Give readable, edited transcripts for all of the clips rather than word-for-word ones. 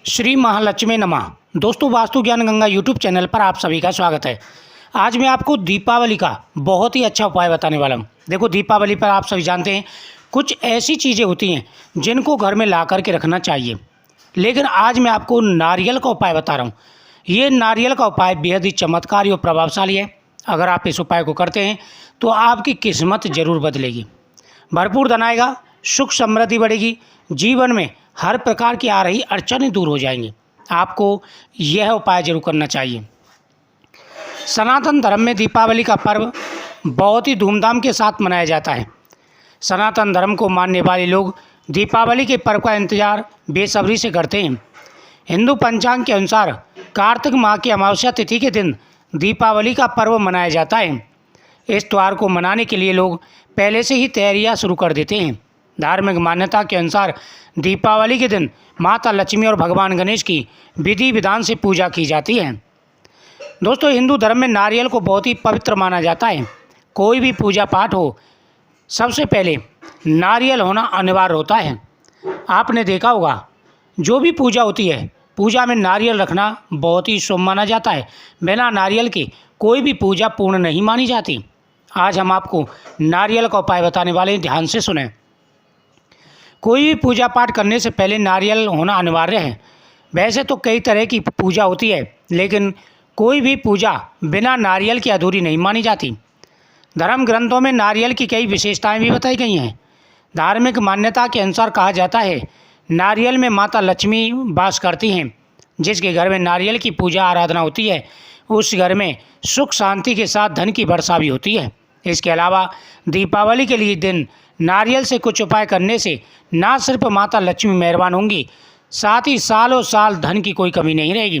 श्री महालक्ष्मी नमः। दोस्तों, वास्तु ज्ञान गंगा यूट्यूब चैनल पर आप सभी का स्वागत है। आज मैं आपको दीपावली का बहुत ही अच्छा उपाय बताने वाला हूं। देखो, दीपावली पर आप सभी जानते हैं कुछ ऐसी चीज़ें होती हैं जिनको घर में ला कर के रखना चाहिए, लेकिन आज मैं आपको नारियल का उपाय बता रहा हूँ। ये नारियल का उपाय बेहद ही चमत्कारी और प्रभावशाली है। अगर आप इस उपाय को करते हैं तो आपकी किस्मत जरूर बदलेगी, भरपूर धन आएगा, सुख समृद्धि बढ़ेगी, जीवन में हर प्रकार की आ रही अड़चनें दूर हो जाएंगी। आपको यह उपाय जरूर करना चाहिए। सनातन धर्म में दीपावली का पर्व बहुत ही धूमधाम के साथ मनाया जाता है। सनातन धर्म को मानने वाले लोग दीपावली के पर्व का इंतजार बेसब्री से करते हैं। हिंदू पंचांग के अनुसार कार्तिक माह की अमावस्या तिथि के दिन दीपावली का पर्व मनाया जाता है। इस त्यौहार को मनाने के लिए लोग पहले से ही तैयारियां शुरू कर देते हैं। धार्मिक मान्यता के अनुसार दीपावली के दिन माता लक्ष्मी और भगवान गणेश की विधि विधान से पूजा की जाती है। दोस्तों, हिंदू धर्म में नारियल को बहुत ही पवित्र माना जाता है। कोई भी पूजा पाठ हो, सबसे पहले नारियल होना अनिवार्य होता है। आपने देखा होगा, जो भी पूजा होती है, पूजा में नारियल रखना बहुत ही शुभ माना जाता है। बिना नारियल के कोई भी पूजा पूर्ण नहीं मानी जाती। आज हम आपको नारियल का उपाय बताने वाले हैं, ध्यान से सुनें। कोई भी पूजा पाठ करने से पहले नारियल होना अनिवार्य है। वैसे तो कई तरह की पूजा होती है, लेकिन कोई भी पूजा बिना नारियल की अधूरी नहीं मानी जाती। धर्म ग्रंथों में नारियल की कई विशेषताएं भी बताई गई हैं। धार्मिक मान्यता के अनुसार कहा जाता है, नारियल में माता लक्ष्मी वास करती हैं। जिसके घर में नारियल की पूजा आराधना होती है, उस घर में सुख शांति के साथ धन की वर्षा भी होती है। इसके अलावा दीपावली के लिए दिन नारियल से कुछ उपाय करने से ना सिर्फ माता लक्ष्मी मेहरबान होंगी, साथ ही सालों साल धन की कोई कमी नहीं रहेगी।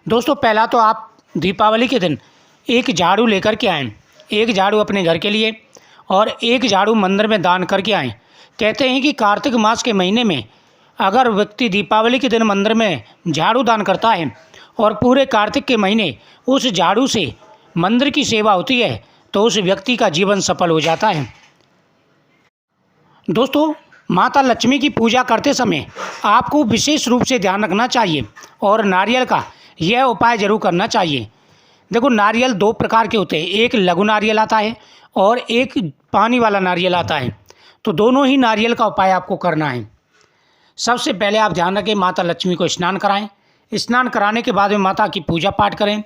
दोस्तों, पहला तो आप दीपावली के दिन एक झाड़ू लेकर के आएँ। एक झाड़ू अपने घर के लिए और एक झाड़ू मंदिर में दान करके आएँ। कहते हैं कि कार्तिक मास के महीने में अगर व्यक्ति दीपावली के दिन मंदिर में झाड़ू दान करता है और पूरे कार्तिक के महीने उस झाड़ू से मंदिर की सेवा होती है, तो उस व्यक्ति का जीवन सफल हो जाता है। दोस्तों, माता लक्ष्मी की पूजा करते समय आपको विशेष रूप से ध्यान रखना चाहिए और नारियल का यह उपाय जरूर करना चाहिए। देखो, नारियल दो प्रकार के होते हैं, एक लघु नारियल आता है और एक पानी वाला नारियल आता है। तो दोनों ही नारियल का उपाय आपको करना है। सबसे पहले आप ध्यान रखें, माता लक्ष्मी को स्नान कराएं। स्नान कराने के बाद में माता की पूजा पाठ करें।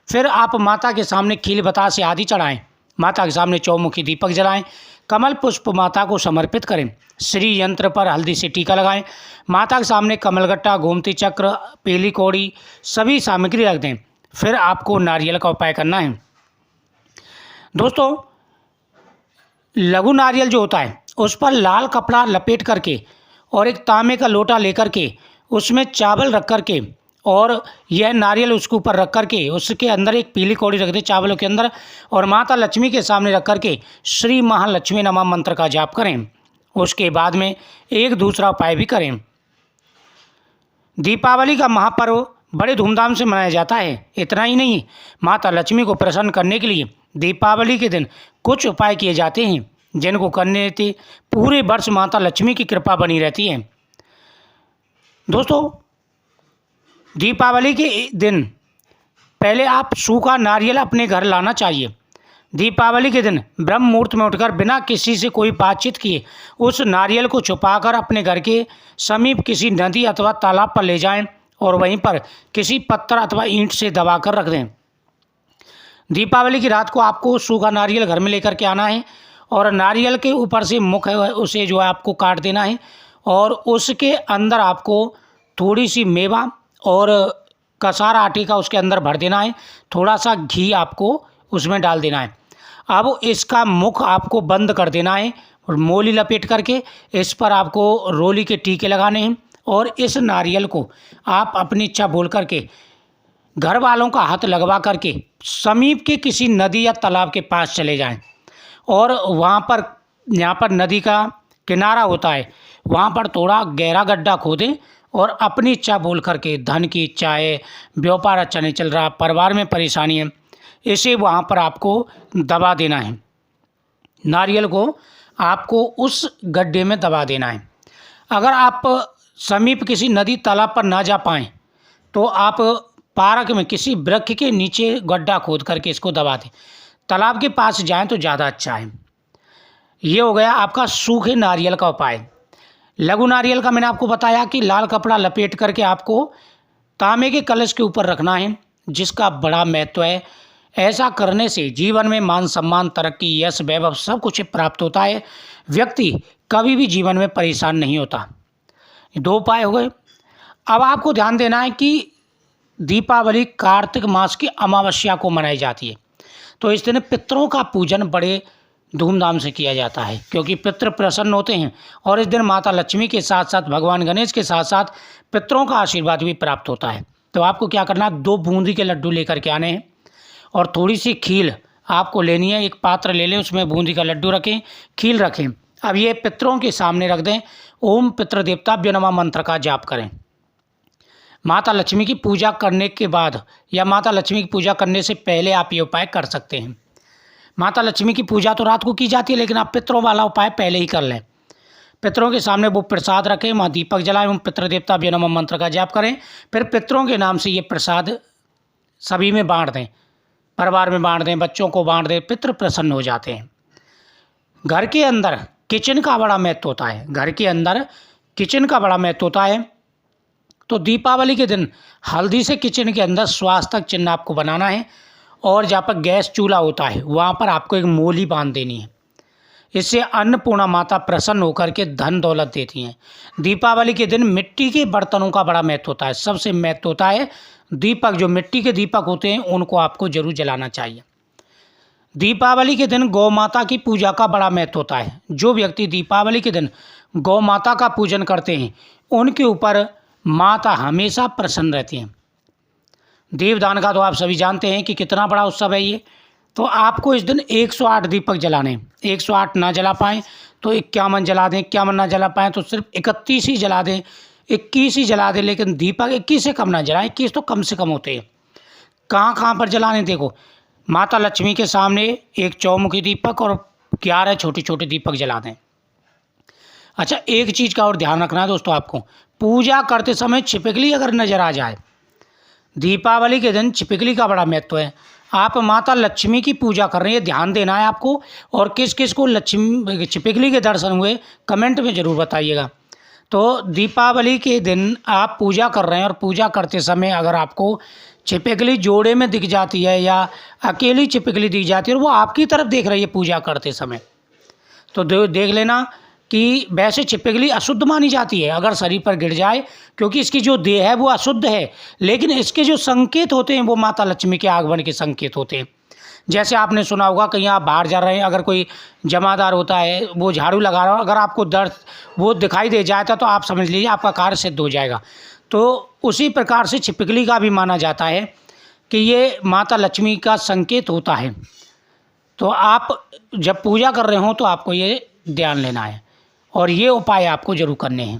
फिर आप माता के सामने खील बतासे आदि चढ़ाएं। माता के सामने चौमुखी दीपक जलाएं। कमल पुष्प माता को समर्पित करें। श्री यंत्र पर हल्दी से टीका लगाएं। माता के सामने कमलगट्टा, गोमती चक्र, पीली कौड़ी सभी सामग्री रख दें। फिर आपको नारियल का उपाय करना है। दोस्तों, लघु नारियल जो होता है, उस पर लाल कपड़ा लपेट करके और एक तांबे का लोटा लेकर के उसमें चावल रख करके और यह नारियल उसके ऊपर रख करके उसके अंदर एक पीली कौड़ी रख दें चावलों के अंदर, और माता लक्ष्मी के सामने रख करके श्री महालक्ष्मी नमः मंत्र का जाप करें। उसके बाद में एक दूसरा उपाय भी करें। दीपावली का महापर्व बड़े धूमधाम से मनाया जाता है। इतना ही नहीं, माता लक्ष्मी को प्रसन्न करने के लिए दीपावली के दिन कुछ उपाय किए जाते हैं, जिनको करने से पूरे वर्ष माता लक्ष्मी की कृपा बनी रहती है। दोस्तों, दीपावली के दिन पहले आप सूखा नारियल अपने घर लाना चाहिए। दीपावली के दिन ब्रह्म मुहूर्त में उठकर बिना किसी से कोई बातचीत किए उस नारियल को छुपाकर अपने घर के समीप किसी नदी अथवा तालाब पर ले जाएं और वहीं पर किसी पत्थर अथवा ईंट से दबाकर रख दें। दीपावली की रात को आपको सूखा नारियल घर में लेकर के आना है और नारियल के ऊपर से मुख है उसे जो है आपको काट देना है, और उसके अंदर आपको थोड़ी सी मेवा और कसार आटे का उसके अंदर भर देना है। थोड़ा सा घी आपको उसमें डाल देना है। अब इसका मुख आपको बंद कर देना है और मोली लपेट करके इस पर आपको रोली के टीके लगाने हैं, और इस नारियल को आप अपनी इच्छा बोल करके घर वालों का हाथ लगवा करके समीप के किसी नदी या तालाब के पास चले जाएं और वहाँ पर यहाँ पर नदी का किनारा होता है, वहाँ पर थोड़ा गहरा गड्ढा खोदें और अपनी इच्छा बोल करके, धन की इच्छा है, व्यापार अच्छा नहीं चल रहा, परिवार में परेशानी है, इसे वहाँ पर आपको दबा देना है। नारियल को आपको उस गड्ढे में दबा देना है। अगर आप समीप किसी नदी तालाब पर ना जा पाएँ तो आप पार्क में किसी वृक्ष के नीचे गड्ढा खोद करके इसको दबा दें। तालाब के पास जाएँ तो ज़्यादा अच्छा है। ये हो गया आपका सूखे नारियल का उपाय। लघु नारियल का मैंने आपको बताया कि लाल कपड़ा लपेट करके आपको तांबे के कलश के ऊपर रखना है, जिसका बड़ा महत्व है। ऐसा करने से जीवन में मान सम्मान, तरक्की, यश, वैभव सब कुछ प्राप्त होता है। व्यक्ति कभी भी जीवन में परेशान नहीं होता। 2 उपाय हो गए। अब आपको ध्यान देना है कि दीपावली कार्तिक मास की अमावस्या को मनाई जाती है, तो इस दिन पितरों का पूजन बड़े धूमधाम से किया जाता है, क्योंकि पितृ प्रसन्न होते हैं और इस दिन माता लक्ष्मी के साथ साथ भगवान गणेश के साथ साथ पितरों का आशीर्वाद भी प्राप्त होता है। तो आपको क्या करना है, 2 बूंदी के लड्डू लेकर के आने हैं और थोड़ी सी खील आपको लेनी है। एक पात्र ले लें, उसमें बूंदी का लड्डू रखें, खील रखें। अब ये पितरों के सामने रख दें। ओम पितृदेवताभ्यो नमः मंत्र का जाप करें। माता लक्ष्मी की पूजा करने के बाद या माता लक्ष्मी की पूजा करने से पहले आप ये उपाय कर सकते हैं। माता लक्ष्मी की पूजा तो रात को की जाती है, लेकिन आप पितरों वाला उपाय पहले ही कर लें। पितरों के सामने वो प्रसाद रखें, वहाँ दीपक जलाएं, उन पितृदेवताभ्यो नमः मंत्र का जाप करें। फिर पितरों के नाम से ये प्रसाद सभी में बांट दें, परिवार में बांट दें, बच्चों को बांट दें। पितृ प्रसन्न हो जाते हैं। घर के अंदर किचन का बड़ा महत्व होता है। घर के अंदर किचन का बड़ा महत्व होता है। तो दीपावली के दिन हल्दी से किचन के अंदर स्वास्थ्य चिन्ह आपको बनाना है और जहाँ पर गैस चूल्हा होता है वहाँ पर आपको एक मोली बांध देनी है। इससे अन्नपूर्णा माता प्रसन्न होकर के धन दौलत देती हैं। दीपावली के दिन मिट्टी के बर्तनों का बड़ा महत्व होता है। सबसे महत्व होता है दीपक, जो मिट्टी के दीपक होते हैं उनको आपको जरूर जलाना चाहिए। दीपावली के दिन गौ माता की पूजा का बड़ा महत्व होता है। जो व्यक्ति दीपावली के दिन गौ माता का पूजन करते हैं उनके ऊपर माता हमेशा प्रसन्न रहती हैं। दीपदान का तो आप सभी जानते हैं कि कितना बड़ा उत्सव है ये। तो आपको इस दिन 108 दीपक जलाने हैं। 108 ना जला पाएँ तो 51 जला दें, 51 ना जला पाएँ तो सिर्फ 31 ही जला दें, 21 ही जला दें। लेकिन दीपक 21 से कम ना जलाएं, 21 तो कम से कम होते हैं। कहाँ पर जलाने, देखो माता लक्ष्मी के सामने एक चौमुखी दीपक और 11 छोटे छोटे दीपक जला दें। अच्छा, एक चीज़ का और ध्यान रखना है दोस्तों, आपको पूजा करते समय छिपकली अगर नज़र आ जाए, दीपावली के दिन छिपकली का बड़ा महत्व है। आप माता लक्ष्मी की पूजा कर रहे हैं, ध्यान देना है आपको। और किस किस को लक्ष्मी छिपकली के दर्शन हुए कमेंट में ज़रूर बताइएगा। तो दीपावली के दिन आप पूजा कर रहे हैं और पूजा करते समय अगर आपको छिपकली जोड़े में दिख जाती है या अकेली छिपकली दिख जाती है और वो आपकी तरफ देख रही है पूजा करते समय, तो देख लेना कि वैसे छिपकली अशुद्ध मानी जाती है अगर शरीर पर गिर जाए, क्योंकि इसकी जो देह है वो अशुद्ध है, लेकिन इसके जो संकेत होते हैं वो माता लक्ष्मी के आगमन के संकेत होते हैं। जैसे आपने सुना होगा कहीं आप बाहर जा रहे हैं, अगर कोई जमादार होता है वो झाड़ू लगा रहा हो, अगर आपको दर्द वो दिखाई दे जाता तो आप समझ लीजिए आपका कार्य सिद्ध हो जाएगा। तो उसी प्रकार से छिपकली का भी माना जाता है कि ये माता लक्ष्मी का संकेत होता है। तो आप जब पूजा कर रहे हो तो आपको ये ध्यान लेना है और ये उपाय आपको जरूर करने हैं।